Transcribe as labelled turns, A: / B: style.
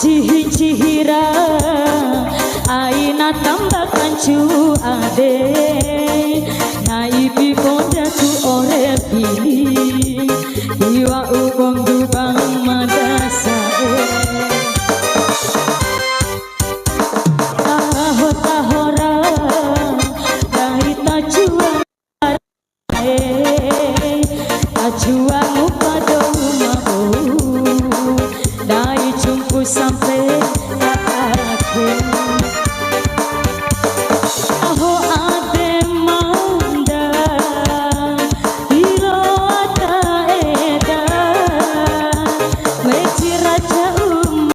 A: Cihira aina tambah kancu ade naibi konda tu ore pili iwa ubong dubang madasae tahora dari tajuan tajuan upado mau dari jumpu sampai tak akhir